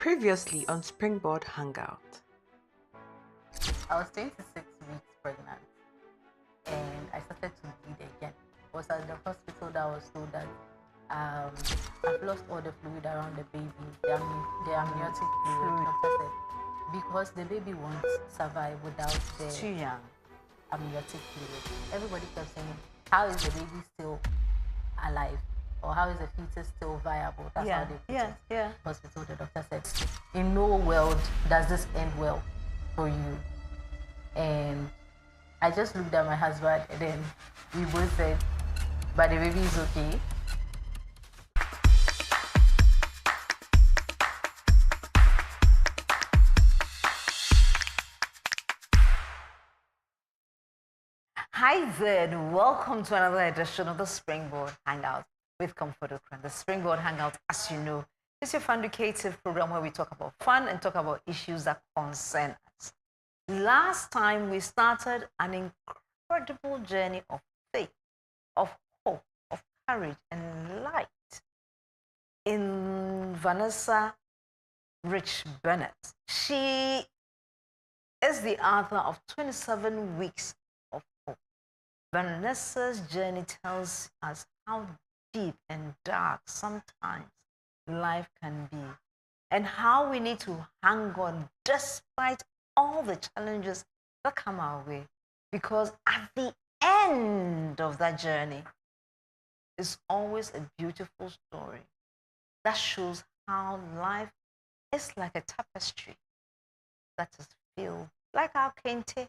Previously on Springboard Hangout. I was 26 weeks pregnant and I started to bleed again. It was at the hospital that I was told that I've lost all the fluid around the baby, the amniotic fluid. Doctor said, because the baby won't survive without the Too young. amniotic fluid. Everybody kept saying, how is the baby still alive? Or how is the fetus still viable? That's how they put it. Hospital, the doctor said, in no world does this end well for you. And I just looked at my husband and then we both said, but the baby is okay. Hi there, and welcome to another edition of the Springboard Hangout with Comfort Ocran. The Springboard Hangout, as you know, is your fun-educative program where we talk about fun and talk about issues that concern us. Last time we started an incredible journey of faith, of hope, of courage, and light in Vanessa Rich Bennett. She is the author of 27 Weeks of Hope. Vanessa's journey tells us how deep and dark sometimes life can be, and how we need to hang on despite all the challenges that come our way. Because at the end of that journey is always a beautiful story that shows how life is like a tapestry that is filled, like our kente,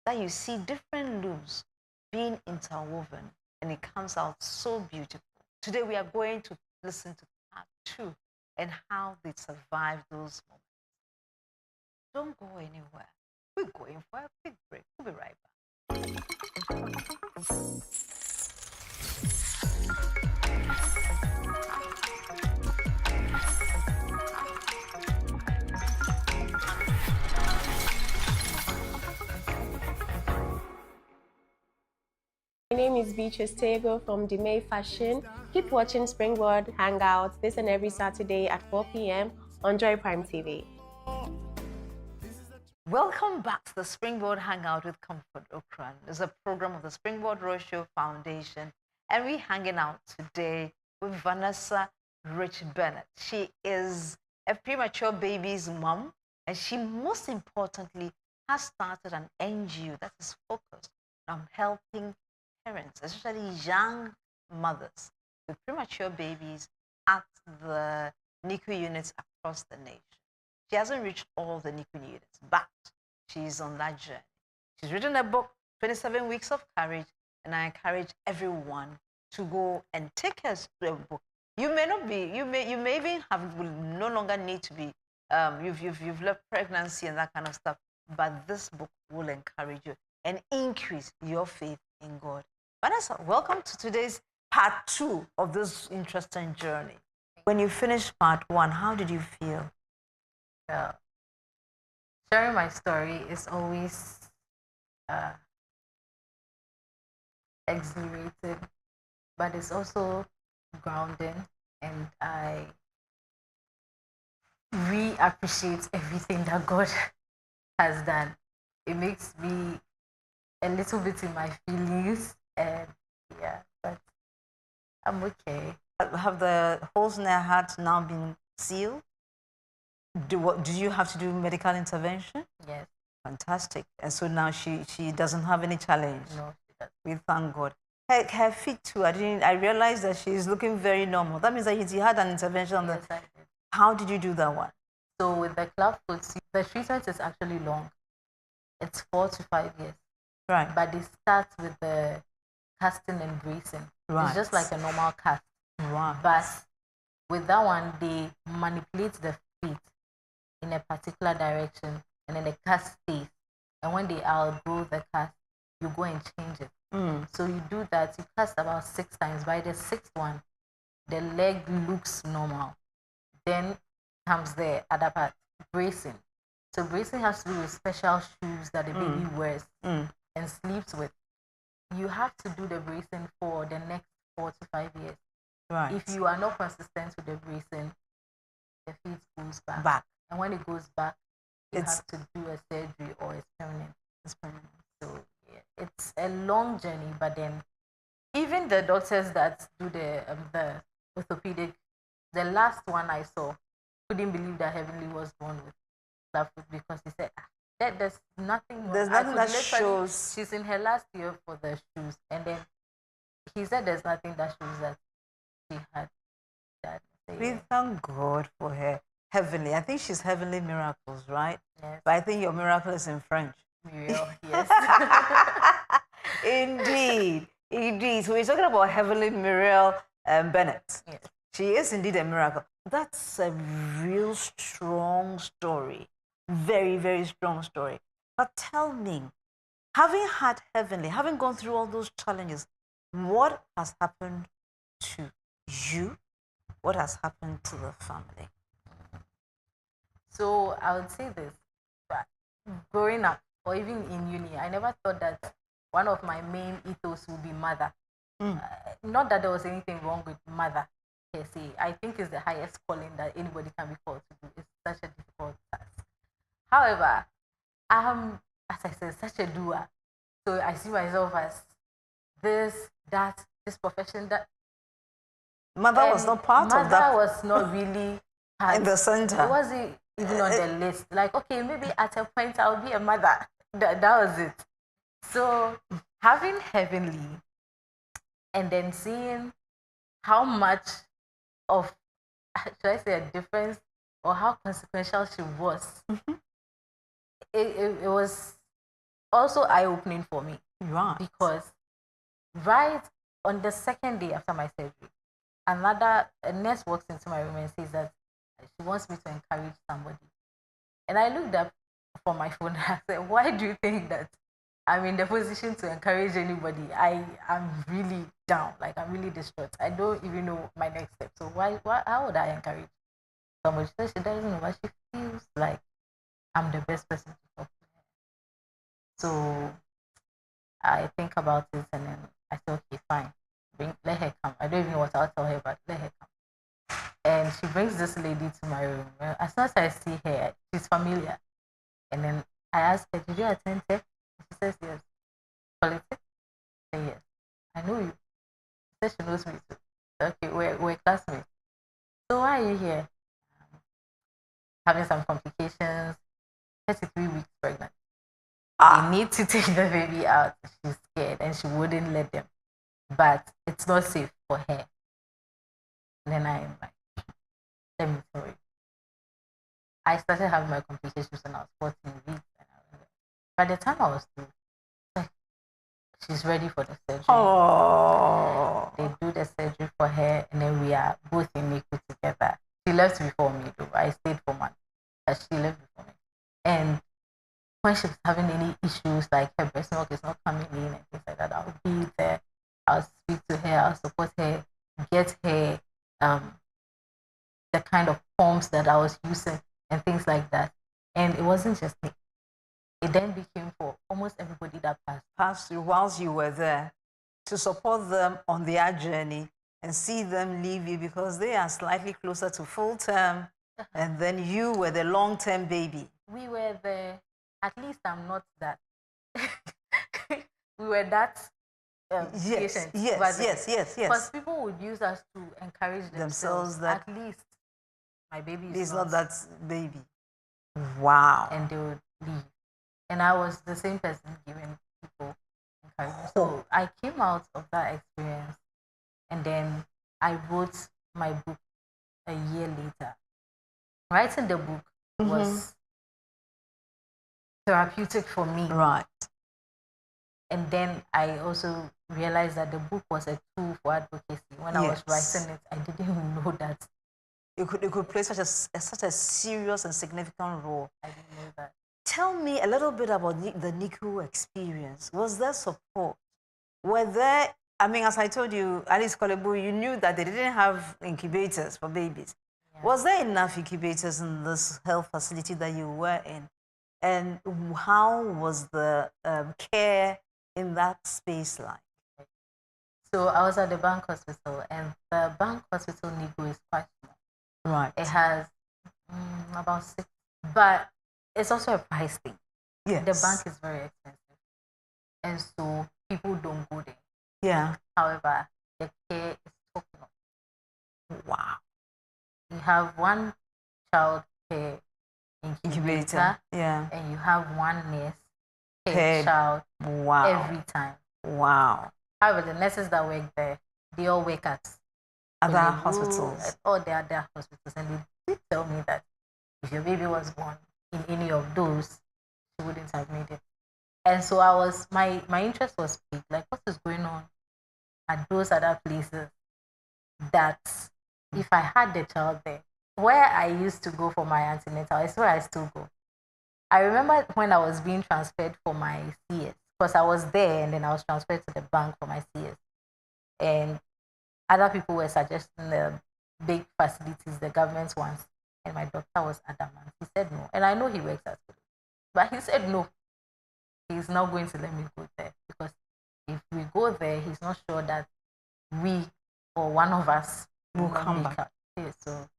that you see different loops being interwoven, and it comes out so beautiful. Today we are going to listen to part 2 and how they survived those moments. Don't go anywhere. We're going for a quick break. We'll be right back. My name is Beatrice Tego from May Fashion. Keep watching Springboard Hangouts this and every Saturday at 4 p.m. on Joy Prime TV. Welcome back to the Springboard Hangout with Comfort Ocran. It's a program of the Springboard Roadshow Foundation, and we're hanging out today with Vanessa Rich Bennett. She is a premature baby's mom, and she most importantly has started an NGO that is focused on helping parents, especially young mothers with premature babies at the NICU units across the nation. She hasn't reached all the NICU units, but she's on that journey. She's written a book, 27 Weeks of Courage, and I encourage everyone to go and take her to a book. You may not be, you may even will no longer need to be, you've left pregnancy and that kind of stuff, but this book will encourage you and increase your faith in God. Vanessa, welcome to today's part 2 of this interesting journey. When you finished part 1, how did you feel? Sharing my story is always exhilarating, but it's also grounding, and I appreciate everything that God has done. It makes me a little bit in my feelings, and yeah, but I'm okay. Have the holes in her heart now been sealed? Do you have to do medical intervention? Yes. Fantastic. And so now she doesn't have any challenge. No, she doesn't. We thank God. Her feet too. I realized that she's looking very normal. That means that you had an intervention on Yes, I did. How did you do that one? So with the club foot, the treatment is actually long. It's 4 to 5 years. Right. But they start with the casting and bracing. Right. It's just like a normal cast. Right. But with that one, they manipulate the feet in a particular direction, and then the cast stays. And when they outgrow the cast, you go and change it. So you do that. You cast about 6 times. By the 6th one, the leg looks normal. Then comes the other part, bracing. So bracing has to do with special shoes that the baby wears and sleeps with. You have to do the bracing for the next 4 to 5 years. Right. If you are not consistent with the bracing, the feet goes back. Back. And when it goes back, you have to do a surgery or it's permanent. It's permanent. So yeah, it's a long journey, but then even the doctors that do the orthopedic, the last one I saw couldn't believe that Heavenly was born with club foot because he said there's nothing wrong. There's nothing that shows. She's in her last year for the shoes, and then he said there's nothing that shows that she had that. We thank God for her. Heavenly. I think she's Heavenly Miracles, right? Yes. But I think your miracle is in French. Muriel, yes. Indeed. Indeed. So we're talking about Heavenly Muriel Bennett. Yes. She is indeed a miracle. That's a real strong story. Very, very strong story. But tell me, having had Heavenly, having gone through all those challenges, what has happened to you? What has happened to the family? So I would say this, but growing up or even in uni, I never thought that one of my main ethos would be mother. Not that there was anything wrong with mother per se. I think it's the highest calling that anybody can be called to do. It's such a difficult task. However, I'm, as I said, such a doer. So I see myself as this, that, this profession, that. Mother was not part of that. Mother was not really in the center. It wasn't even on the list. Like, okay, maybe at a point I'll be a mother. That was it. So having Heavenly and then seeing how much of, should I say, a difference or how consequential she was, it was also eye-opening for me. Right. Because right on the second day after my surgery, a nurse walks into my room and says that she wants me to encourage somebody. And I looked up for my phone and I said, why do you think that I'm in the position to encourage anybody? I'm really down, like I'm really distraught. I don't even know my next step. So how would I encourage somebody? She said she doesn't know, but she feels like I'm the best person to talk to her. So I think about it and then I said, okay, fine. Let her come. I don't even know what I'll tell her, but let her come. And she brings this lady to my room. As soon as I see her, she's familiar. And then I asked her, did you attend her? She says, yes. Politics? I say, yes. I know you. She says she knows me too. Okay, we're classmates. So why are you here? Having some complications. 33 weeks pregnant. They need to take the baby out. She's scared and she wouldn't let them. But it's not safe for her. And then I'm like, let me tell you. I started having my complications when I was 14 weeks. By the time I was 2, like, she's ready for the surgery. Oh. They do the surgery for her, and then we are both in NICU together. She left before me, though. I stayed for months, but she left before me. And when she was having any issues, like her breast milk is not coming in and things like that, I'll be there. I'll speak to her. I'll support her, get her the kind of pumps that I was using and things like that. And it wasn't just me. It then became for almost everybody that passed through whilst you were there to support them on their journey and see them leave you because they are slightly closer to full term and then you were the long-term baby. We were the, at least I'm not that. We were that yes, patient. yes. Because people would use us to encourage themselves that at least my baby is not that baby. Wow. And they would leave. And I was the same person giving people encouragement. So I came out of that experience and then I wrote my book a year later. Writing the book was therapeutic for me. Right. And then I also realized that the book was a tool for advocacy. When I was writing it, I didn't even know that it could play such a serious and significant role. I didn't know that. Tell me a little bit about the NICU experience. Was there support? Were there, I mean, as I told you, Alice Kolebu, you knew that they didn't have incubators for babies. Yeah. Was there enough incubators in this health facility that you were in? And how was the care in that space like? So I was at the Bank Hospital, and the Bank Hospital NICU is quite small. Right. It has About 6. But it's also a price thing. Yes. The bank is very expensive, and so people don't go there. Yeah. However, the care is top notch. Wow. You have one child care incubator, yeah, and you have one nurse per Per- child wow, every time. wow. However, the nurses that work there, they all work at Other Kelebu, hospitals. at all the other hospitals, and they did tell me that if your baby was born in any of those, she wouldn't have made it. And so my interest was piqued, like what is going on at those other places that if I had the child there, where I used to go for my antenatal, is where I still go. I remember when I was being transferred for my CS, because I was there and then I was transferred to the bank for my CS. And other people were suggesting the big facilities, the government ones. And my doctor was adamant. He said no. And I know he works at school. But he said no. He's not going to let me go there. Because if we go there, he's not sure that we or one of us will come back. So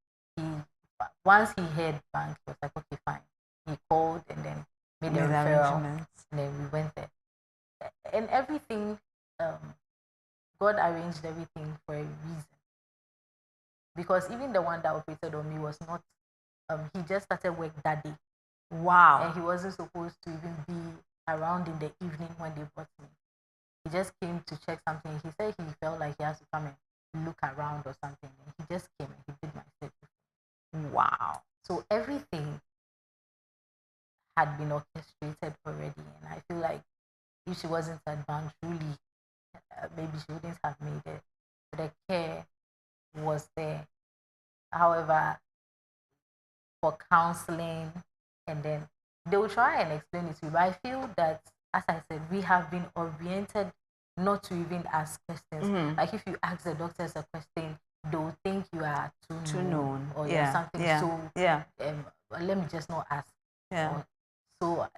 once he heard bank, he was like, okay, fine. He called and then made the referral. And then we went there. And everything, God arranged everything for a reason. Because even the one that operated on me was not, he just started work that day. Wow. And he wasn't supposed to even be around in the evening when they brought me. He just came to check something. He said he felt like he has to come and look around or something. And he just came and he did my surgery. Wow. So everything had been orchestrated already. And I feel like if she wasn't at bank, truly, maybe she wouldn't have made it. The care was there. However, for counseling, and then they will try and explain it to you. But I feel that, as I said, we have been oriented not to even ask questions. Like if you ask the doctors a question, they will think you are too known or you're something. So let me just not ask. So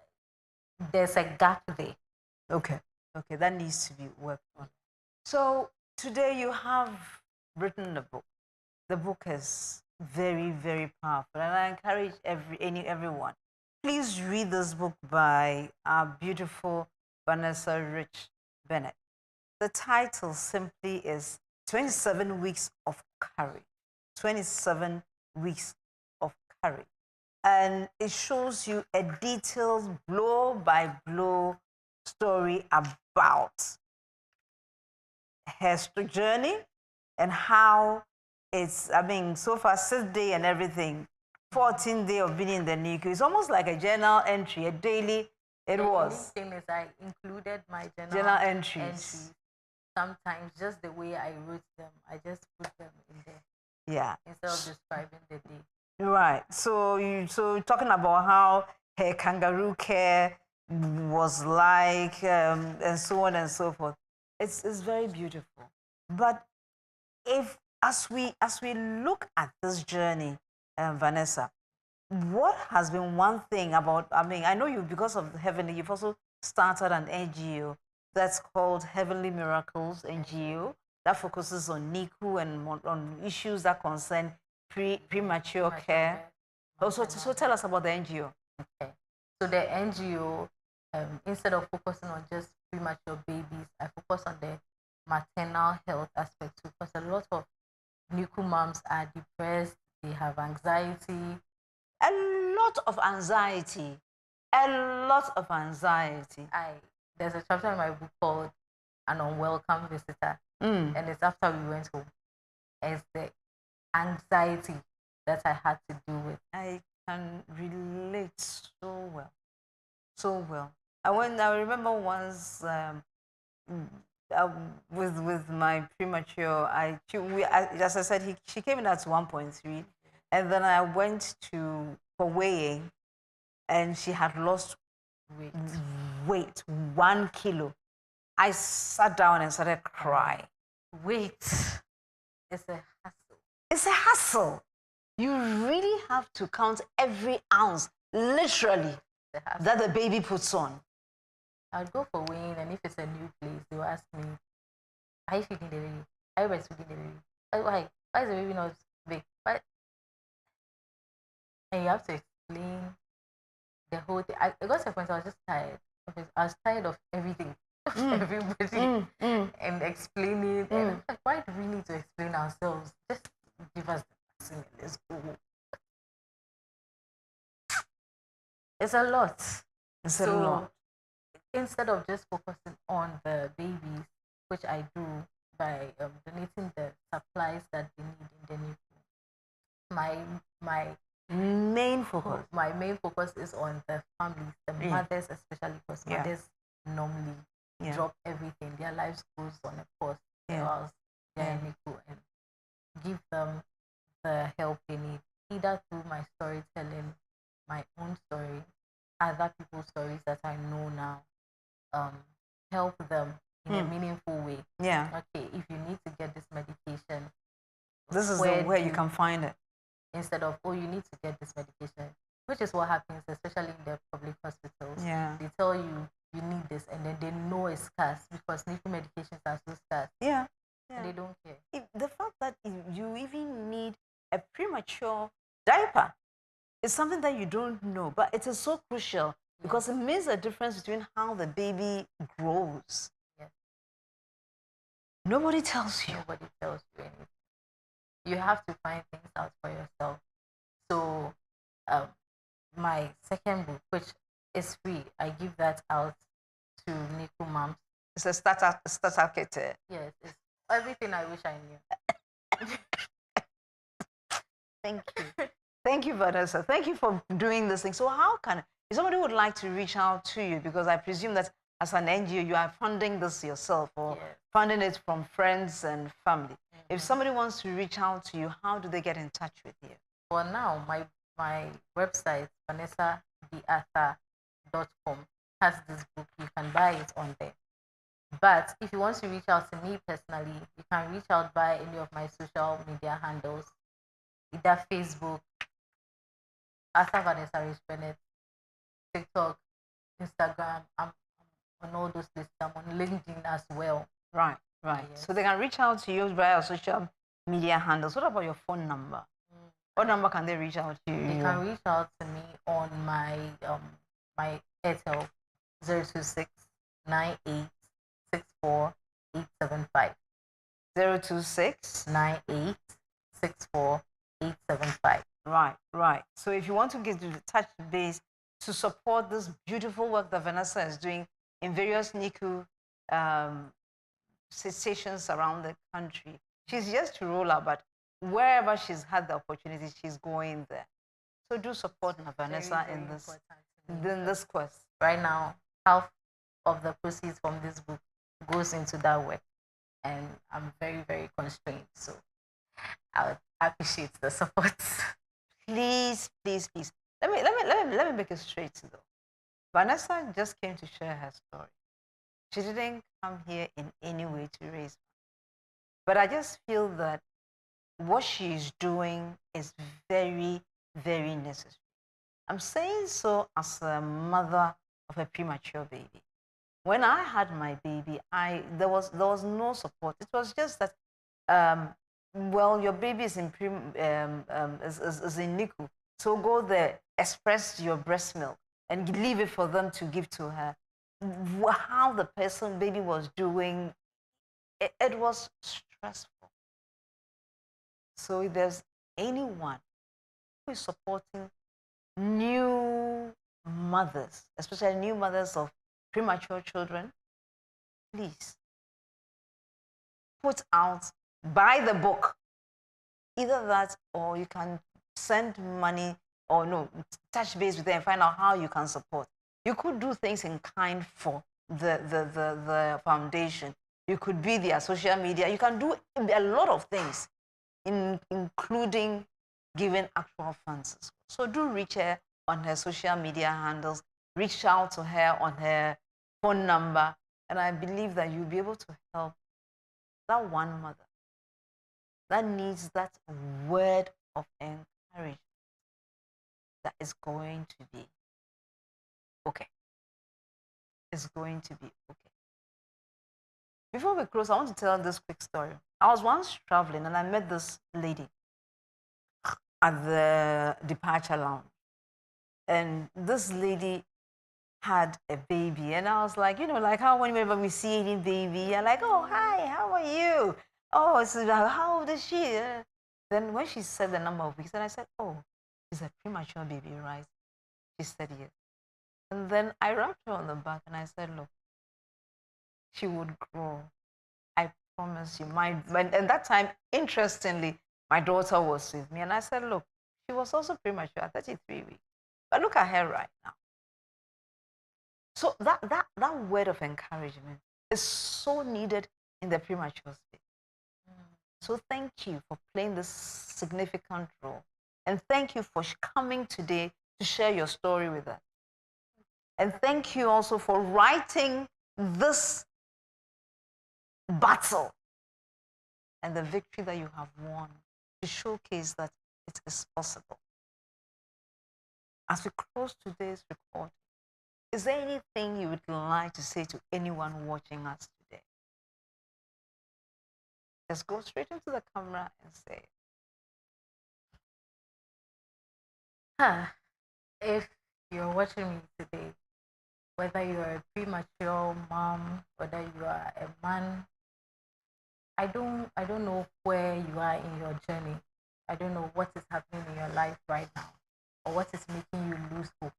there's a gap there. Okay, that needs to be worked on. So today you have written a book. The book is very, very powerful, and I encourage everyone. Please read this book by our beautiful Vanessa Rich Bennett. The title simply is 27 Weeks of Courage. 27 Weeks of Courage. And it shows you a detailed blow-by-blow story about her journey and how it's, so far 6th day and everything, 14th day of being in the NICU. It's almost like a journal entry, a daily. The was. The thing is, I included my journal entries. Sometimes just the way I wrote them, I just put them in there. Yeah. Instead of describing the day. Right. So talking about how her kangaroo care was like, and so on and so forth. It's very beautiful. But as we look at this journey, Vanessa, what has been one thing about, I know you, because of Heavenly, you've also started an NGO that's called Heavenly Miracles NGO that focuses on NICU and on issues that concern premature care. So tell us about the NGO. Okay. So the NGO, instead of focusing on just premature babies, I focus on the maternal health aspect too, because a lot of NICU moms are depressed, they have anxiety. A lot of anxiety. There's a chapter in my book called An Unwelcome Visitor, and it's after we went home. It's the anxiety that I had to deal with. I can relate so well. I remember once with my premature, as I said, she came in at 1.3, and then I went for weighing, and she had lost weight 1 kilo. I sat down and started crying. Weight, it's a hassle. It's a hassle. You really have to count every ounce, literally, that the baby puts on. I'll go for weighing, and if it's a new place, they'll ask me, are you feeding the baby? Are you breastfeeding the baby? Why is the baby not big? And you have to explain the whole thing. I got to a point I was just tired of it. I was tired of everything, everybody, and explaining. And I'm like, why do we need to explain ourselves? Just give us the vaccine and let's go. It's a lot. It's a lot. Instead of just focusing on the babies, which I do by donating the supplies that they need in the new my main focus. My main focus is on the families, the mothers especially, because mothers normally drop everything. Their lives goes on a pause. Else they're in Niku, and give them the help they need, either through my storytelling, my own story, other people's stories that I know now, help them in a meaningful way. Yeah. Okay, if you need to get this medication, this is where you can find it. Instead of, oh, you need to get this medication, which is what happens, especially in the public hospitals. Yeah. They tell you you need this, and then they know it's scarce because NICU medications are so scarce. Yeah. And they don't care. The fact that you even need a premature diaper is something that you don't know, but it is so crucial because it makes a difference between how the baby grows. Yes. Nobody tells you. Nobody tells you anything. You have to find things out for yourself. So, my second book, which is free, I give that out to NICU moms. It's a starter kit. Yes, it's everything I wish I knew. Thank you. Thank you, Vanessa. Thank you for doing this thing. So how can, if somebody would like to reach out to you, because I presume that as an NGO, you are funding this yourself or funding it from friends and family. If somebody wants to reach out to you, how do they get in touch with you? For now, my website, vanessathearthur.com, has this book. You can buy it on there. But if you want to reach out to me personally, you can reach out by any of my social media handles, either Facebook, Arthur Vanessa Rich Bennett, TikTok, Instagram. I'm on all those lists. I'm on LinkedIn as well. Right. Yes. So they can reach out to you via social media handles. What about your phone number? What number can they reach out to you? They can reach out to me on my my Airtel 026 9864 875. 026 9864 875. Right. So if you want to get to the touch base to support this beautiful work that Vanessa is doing in various NICU stations around the country, she's just to roll out, but wherever she's had the opportunity, she's going there. So do support Vanessa in this quest. Right now, half of the proceeds from this book goes into that work, and I'm very, very constrained. So I would appreciate the support. Please. Let me make it straight though. Vanessa just came to share her story. She didn't come here in any way to raise money. But I just feel that what she's doing is very, very necessary. I'm saying so as a mother of a premature baby. When I had my baby, there was no support. It was just that, well, your baby is in is in NICU, so go there, express your breast milk, and leave it for them to give to her. How the baby was doing, it was stressful. So if there's anyone who is supporting new mothers, especially new mothers of premature children, please put out, buy the book. Either that, or you can send money, or no, touch base with them and find out how you can support. You could do things in kind for the foundation. You could be their social media. You can do a lot of things, including giving actual funds. So do reach her on her social media handles. Reach out to her on her phone number. And I believe that you'll be able to help that one mother that needs that word of encouragement that is going to be okay. It's going to be okay. Before we close, I want to tell this quick story. I was once traveling and I met this lady. at the departure lounge. And this lady had a baby. And I was like, you know, like how whenever we see any baby, you're like, oh, hi, how are you? Oh, so how old is she? Then when she said the number of weeks, and I said, oh, she's a premature baby, right? She said yes. And then I wrapped her on the back and I said, look, she would grow. I promise you. And that time, interestingly, my daughter was with me. And I said, look, she was also premature at 33 weeks. But look at her right now. So that word of encouragement is so needed in the premature stage. So thank you for playing this significant role. And thank you for coming today to share your story with us. And thank you also for writing this battle and the victory that you have won to showcase that it is possible. As we close today's recording, is there anything you would like to say to anyone watching us today? Just go straight into the camera and say it. If you're watching me today, whether you are a premature mom, whether you are a man, I don't know where you are in your journey. I don't know what is happening in your life right now or what is making you lose hope.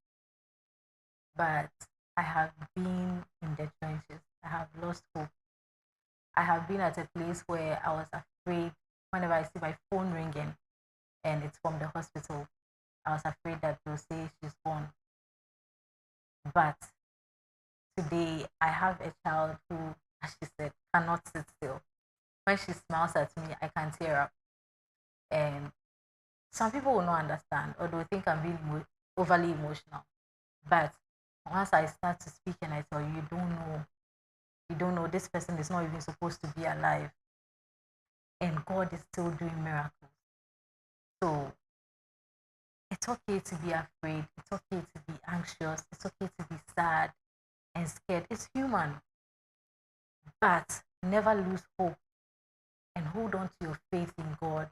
But I have been in the trenches. I have lost hope. I have been at a place where I was afraid whenever I see my phone ringing and it's from the hospital. I was afraid that they'll say she's gone. But today I have a child who, as she said, cannot sit still. When she smiles at me, I can tear up. And some people will not understand or they'll think I'm being overly emotional. But once I start to speak and I tell you, you don't know, this person is not even supposed to be alive. And God is still doing miracles. So it's okay to be afraid. It's okay to be anxious. It's okay to be sad and scared. It's human. But never lose hope and hold on to your faith in God.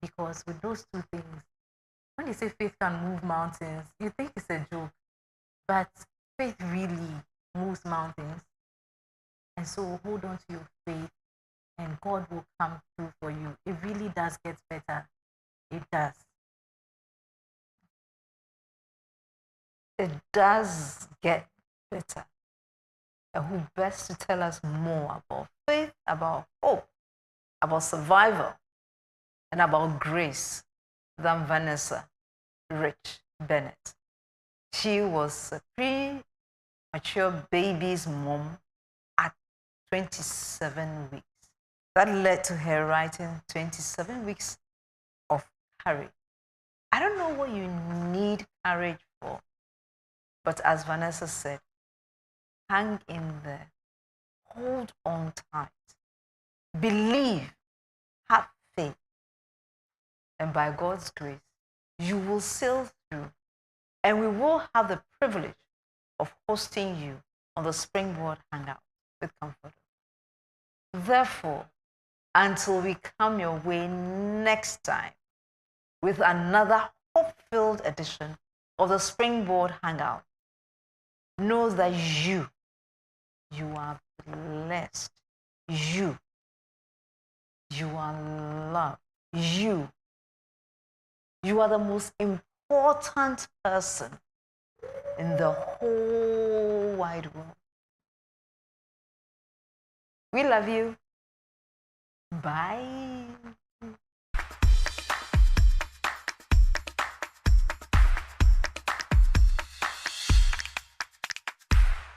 Because with those two things, when you say faith can move mountains, you think it's a joke. But faith really moves mountains. And so hold on to your faith and God will come through for you. It really does get better. It does. It does get better. And who best to tell us more about faith, about hope, about survival, and about grace than Vanessa Rich Bennett. She was a premature baby's mom at 27 weeks. That led to her writing 27 weeks of courage. I don't know what you need courage for, but as Vanessa said, hang in there, hold on tight, believe, have faith, and by God's grace, you will sail through, and we will have the privilege of hosting you on the Springboard Hangout with Comfort. Therefore, until we come your way next time with another hope-filled edition of the Springboard Hangout, know that you are blessed. You are loved. You are the most important person in the whole wide world. We love you. Bye.